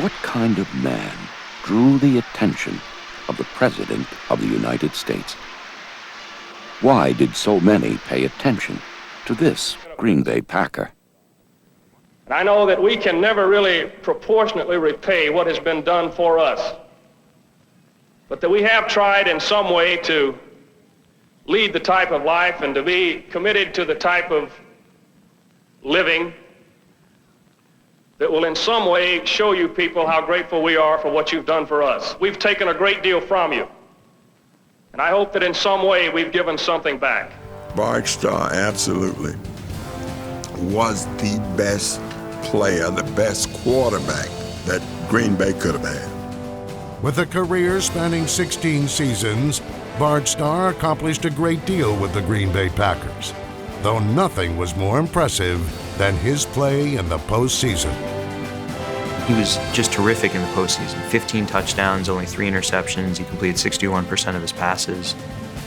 What kind of man drew the attention of the President of the United States? Why did so many pay attention to this Green Bay Packer? And I know that we can never really proportionately repay what has been done for us, but that we have tried in some way to lead the type of life and to be committed to the type of living that will in some way show you people how grateful we are for what you've done for us. We've taken a great deal from you, and I hope that in some way we've given something back. Bart Starr absolutely was the best player, the best quarterback that Green Bay could have had. With a career spanning 16 seasons, Bart Starr accomplished a great deal with the Green Bay Packers, though nothing was more impressive than his play in the postseason. He was just terrific in the postseason. 15 touchdowns, only 3 interceptions. He completed 61% of his passes.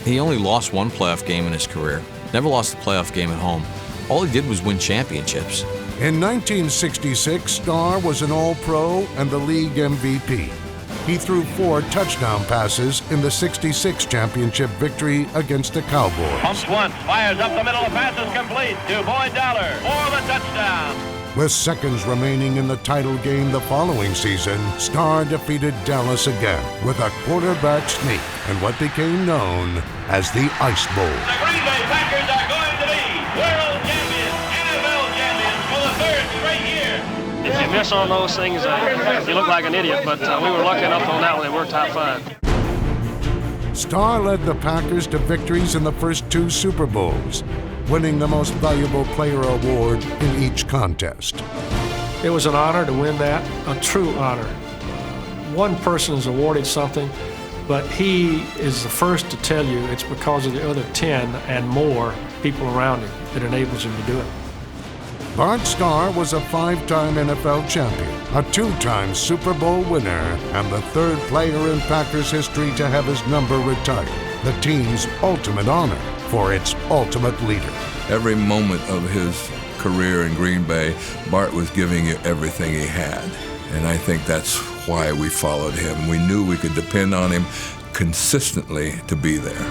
He only lost one playoff game in his career. Never lost a playoff game at home. All he did was win championships. In 1966, Starr was an All-Pro and the league MVP. He threw 4 touchdown passes in the '66 championship victory against the Cowboys. Pumps once, fires up the middle, pass is complete to Boyd Dollar for the touchdown. With seconds remaining in the title game the following season, Starr defeated Dallas again with a quarterback sneak and what became known as the Ice Bowl. The Green Bay Packers are going to be world champions, NFL champions for the 3rd straight year. If you miss on those things, you look like an idiot, but we were lucky enough on that one. It worked out fine. Starr led the Packers to victories in the first 2 Super Bowls, winning the Most Valuable Player award in each contest. It was an honor to win that, a true honor. One person is awarded something, but he is the first to tell you it's because of the other 10 and more people around him that enables him to do it. Bart Starr was a 5-time NFL champion, a 2-time Super Bowl winner, and the 3rd player in Packers history to have his number retired, the team's ultimate honor for its ultimate leader. Every moment of his career in Green Bay, Bart was giving it everything he had. And I think that's why we followed him. We knew we could depend on him consistently to be there.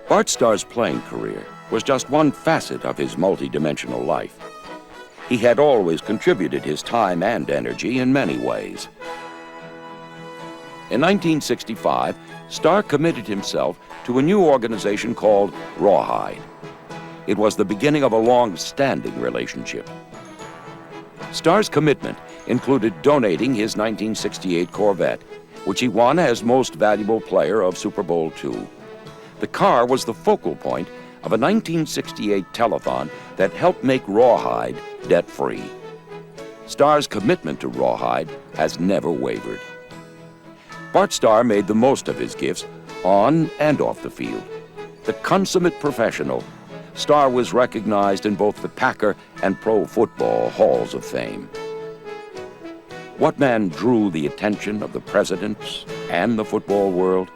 Bart Starr's playing career was just one facet of his multi-dimensional life. He had always contributed his time and energy in many ways. In 1965, Starr committed himself to a new organization called Rawhide. It was the beginning of a long-standing relationship. Starr's commitment included donating his 1968 Corvette, which he won as Most Valuable Player of Super Bowl II. The car was the focal point of a 1968 telethon that helped make Rawhide debt-free. Starr's commitment to Rawhide has never wavered. Bart Starr made the most of his gifts on and off the field. The consummate professional, Starr was recognized in both the Packer and Pro Football Halls of Fame. What man drew the attention of the presidents and the football world?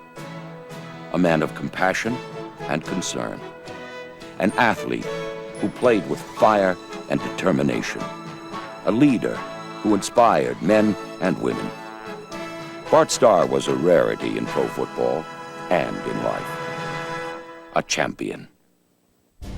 A man of compassion and concern. An athlete who played with fire and determination. A leader who inspired men and women. Bart Starr was a rarity in pro football and in life. A champion.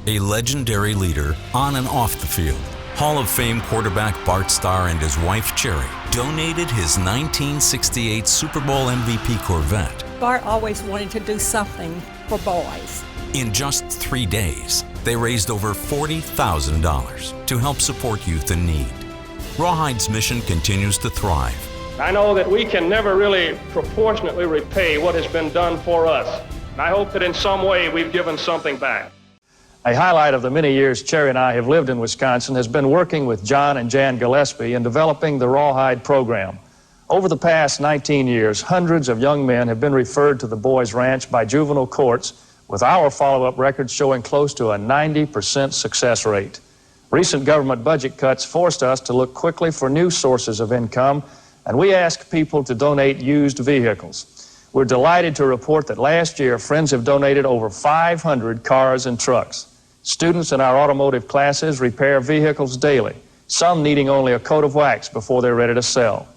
A legendary leader on and off the field. Hall of Fame quarterback Bart Starr and his wife Cherry donated his 1968 Super Bowl MVP Corvette. Bart always wanted to do something for boys. In just 3 days, they raised over $40,000 to help support youth in need. Rawhide's mission continues to thrive. I know that we can never really proportionately repay what has been done for us. And I hope that in some way we've given something back. A highlight of the many years Cherry and I have lived in Wisconsin has been working with John and Jan Gillespie in developing the Rawhide program. Over the past 19 years, hundreds of young men have been referred to the Boys Ranch by juvenile courts, with our follow-up records showing close to a 90% success rate. Recent government budget cuts forced us to look quickly for new sources of income, and we asked people to donate used vehicles. We're delighted to report that last year, friends have donated over 500 cars and trucks. Students in our automotive classes repair vehicles daily, some needing only a coat of wax before they're ready to sell.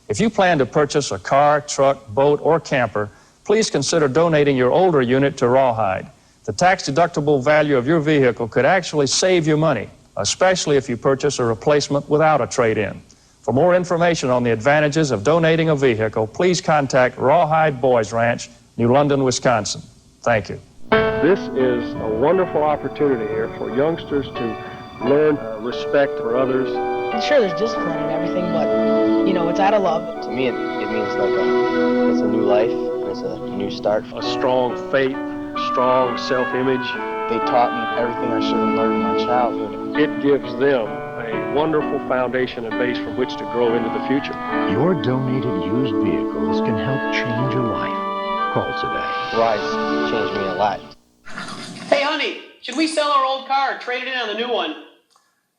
If you plan to purchase a car, truck, boat, or camper, please consider donating your older unit to Rawhide. The tax-deductible value of your vehicle could actually save you money, especially if you purchase a replacement without a trade-in. For more information on the advantages of donating a vehicle, please contact Rawhide Boys Ranch, New London, Wisconsin. Thank you. This is a wonderful opportunity here for youngsters to learn respect for others. Sure, there's discipline and everything, but, you know, it's out of love. To me, it means like it's a new life, it's a new start. A strong faith, strong self-image. They taught me everything I should have learned in my childhood. It gives them a wonderful foundation and base from which to grow into the future. Your donated used vehicles can help change your life. Call today. Rides changed me a lot. Hey, honey, should we sell our old car or trade it in on the new one?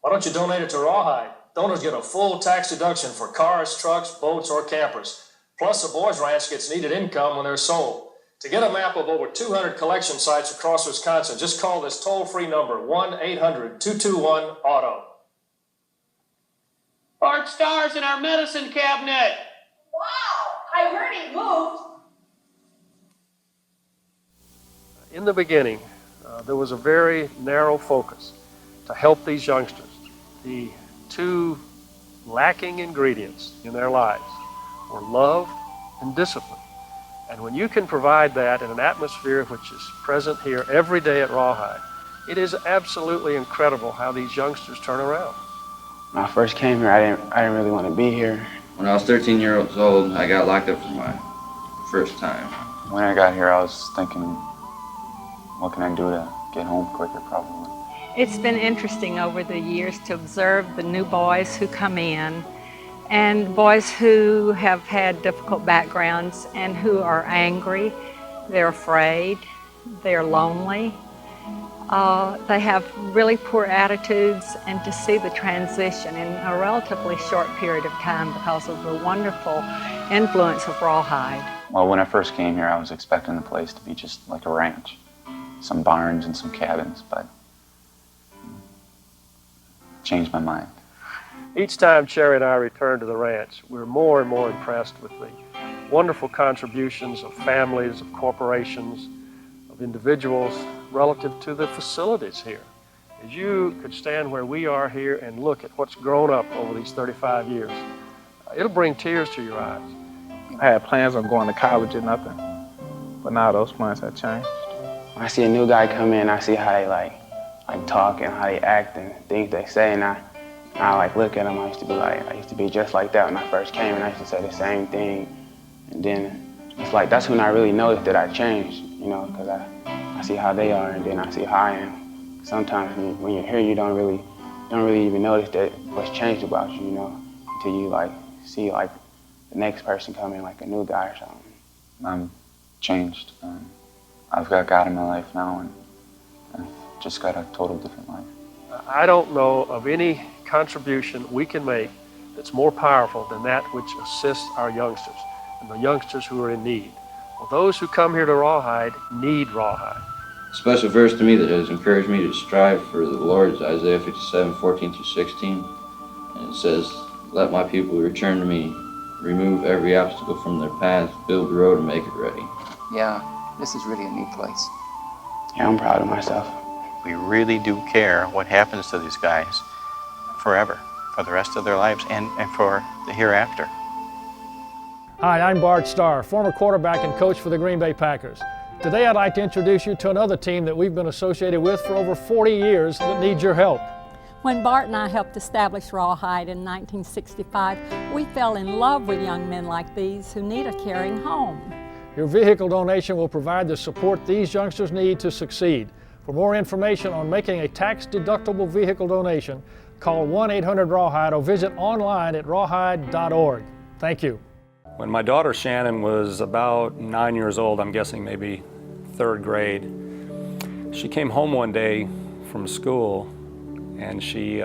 Why don't you donate it to Rawhide? Donors get a full tax deduction for cars, trucks, boats, or campers. Plus, the Boys Ranch gets needed income when they're sold. To get a map of over 200 collection sites across Wisconsin, just call this toll-free number, 1-800-221-AUTO. Bart Starr's in our medicine cabinet. Wow, I heard he moved. In the beginning, there was a very narrow focus to help these youngsters. The two lacking ingredients in their lives were love and discipline. And when you can provide that in an atmosphere which is present here every day at Rawhide, it is absolutely incredible how these youngsters turn around. When I first came here, I didn't really want to be here. When I was 13 years old, I got locked up for my first time. When I got here, I was thinking, what can I do to get home quicker, probably. It's been interesting over the years to observe the new boys who come in and boys who have had difficult backgrounds and who are angry, they're afraid, they're lonely, they have really poor attitudes, and to see the transition in a relatively short period of time because of the wonderful influence of Rawhide. Well, when I first came here, I was expecting the place to be just like a ranch. Some barns and some cabins, but changed my mind. Each time Cherry and I return to the ranch, we're more and more impressed with the wonderful contributions of families, of corporations, of individuals relative to the facilities here. As you could stand where we are here and look at what's grown up over these 35 years, it'll bring tears to your eyes. I had plans on going to college or nothing, but now those plans have changed. When I see a new guy come in, I see how they like talk and how they act and things they say, and I like look at them. I used to be just like that when I first came, and I used to say the same thing. And then it's like that's when I really noticed that I changed, you know, because I see how they are, and then I see how I am. Sometimes when you're here, you don't really even notice that what's changed about you, you know, until you see the next person come in, like a new guy or something. I'm changed. I've got God in my life now, and I've just got a total different life. I don't know of any contribution we can make that's more powerful than that which assists our youngsters and the youngsters who are in need. Well, those who come here to Rawhide need Rawhide. A special verse to me that has encouraged me to strive for the Lord is Isaiah 57:14-16. And it says, "Let my people return to me, remove every obstacle from their path, build the road and make it ready." Yeah, this is really a neat place. Yeah, I'm proud of myself. We really do care what happens to these guys forever, for the rest of their lives and for the hereafter. Hi, I'm Bart Starr, former quarterback and coach for the Green Bay Packers. Today I'd like to introduce you to another team that we've been associated with for over 40 years that needs your help. When Bart and I helped establish Rawhide in 1965, we fell in love with young men like these who need a caring home. Your vehicle donation will provide the support these youngsters need to succeed. For more information on making a tax-deductible vehicle donation, call 1-800-RAWHIDE or visit online at rawhide.org. Thank you. When my daughter Shannon was about 9 years old, I'm guessing maybe 3rd grade, she came home one day from school and she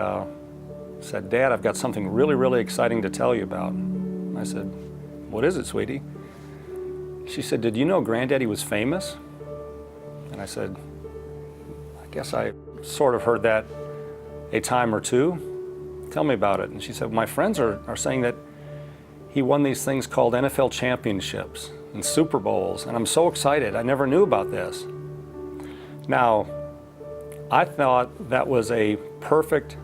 said, "Dad, I've got something really, really exciting to tell you about." I said, "What is it, sweetie?" She said, "Did you know Granddaddy was famous?" And I said, "I guess I sort of heard that a time or two." Tell me about it. And she said, my friends are saying that he won these things called NFL championships and Super Bowls, and I'm so excited. I never knew about this. Now, I thought that was a perfect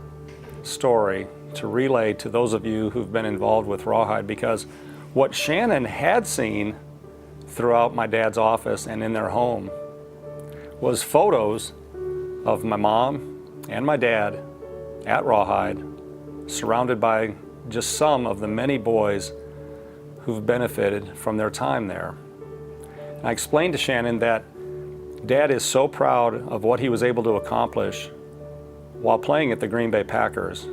story to relay to those of you who've been involved with Rawhide, because what Shannon had seen throughout my dad's office and in their home was photos of my mom and my dad at Rawhide, surrounded by just some of the many boys who've benefited from their time there. And I explained to Shannon that Dad is so proud of what he was able to accomplish while playing at the Green Bay Packers,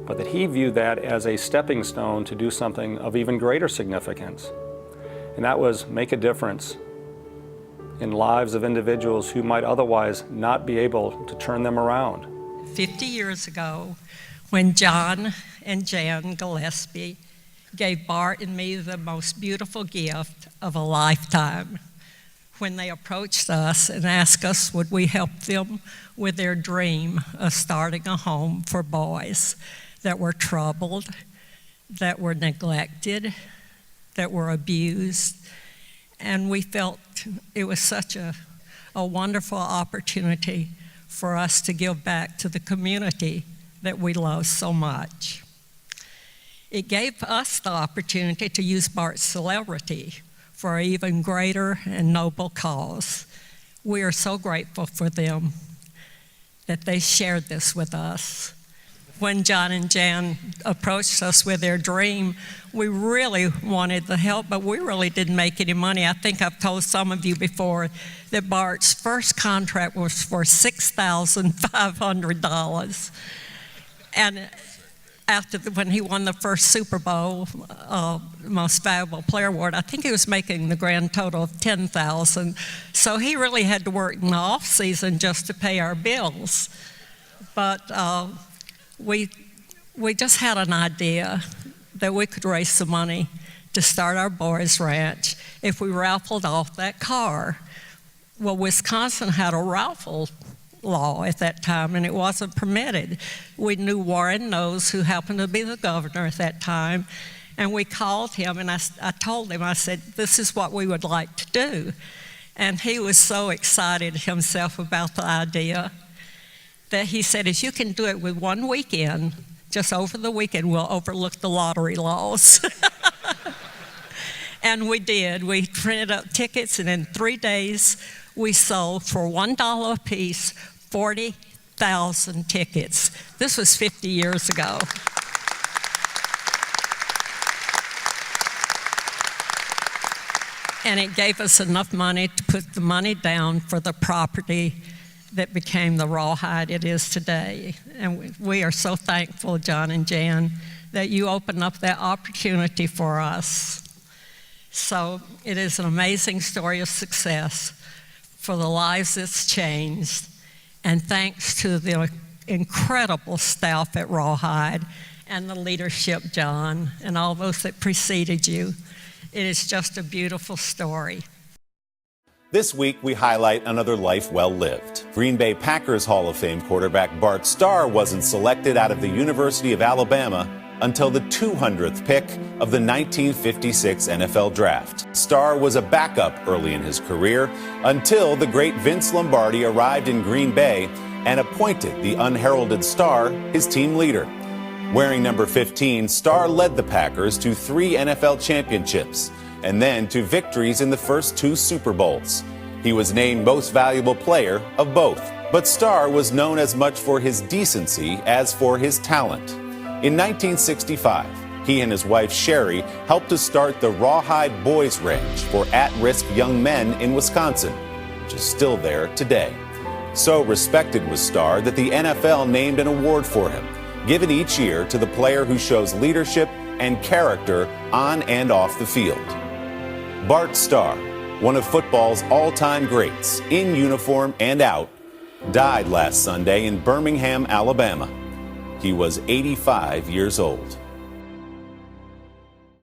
but that he viewed that as a stepping stone to do something of even greater significance. And that was make a difference in lives of individuals who might otherwise not be able to turn them around. 50 years ago, when John and Jan Gillespie gave Bart and me the most beautiful gift of a lifetime, when they approached us and asked us would we help them with their dream of starting a home for boys that were troubled, that were neglected, that were abused. And we felt it was such a wonderful opportunity for us to give back to the community that we love so much. It gave us the opportunity to use Bart's celebrity for an even greater and noble cause. We are so grateful for them that they shared this with us. When John and Jan approached us with their dream, we really wanted the help, but we really didn't make any money. I think I've told some of you before that Bart's first contract was for $6,500. And when he won the first Super Bowl Most Valuable Player Award, I think he was making the grand total of $10,000. So he really had to work in the off season just to pay our bills. But we just had an idea that we could raise some money to start our boys' ranch if we raffled off that car. Well, Wisconsin had a raffle law at that time, and it wasn't permitted. We knew Warren Knowles, who happened to be the governor at that time, and we called him, and I told him, I said, this is what we would like to do. And he was so excited himself about the idea that he said, if you can do it with one weekend, just over the weekend, we'll overlook the lottery laws. And we did. We printed up tickets, and in 3 days, we sold for $1 a piece 40,000 tickets. This was 50 years ago. And it gave us enough money to put the money down for the property that became the Rawhide it is today. And we are so thankful, John and Jan, that you opened up that opportunity for us. So it is an amazing story of success for the lives it's changed. And thanks to the incredible staff at Rawhide and the leadership, John, and all those that preceded you, it is just a beautiful story. This week, we highlight another life well lived. Green Bay Packers Hall of Fame quarterback Bart Starr wasn't selected out of the University of Alabama until the 200th pick of the 1956 NFL Draft. Starr was a backup early in his career until the great Vince Lombardi arrived in Green Bay and appointed the unheralded Starr his team leader. Wearing number 15, Starr led the Packers to 3 NFL championships and then to victories in the first 2 Super Bowls. He was named Most Valuable Player of both. But Starr was known as much for his decency as for his talent. In 1965, he and his wife Sherry helped to start the Rawhide Boys Ranch for at-risk young men in Wisconsin, which is still there today. So respected was Starr that the NFL named an award for him, given each year to the player who shows leadership and character on and off the field. Bart Starr, one of football's all-time greats, in uniform and out, died last Sunday in Birmingham, Alabama. He was 85 years old.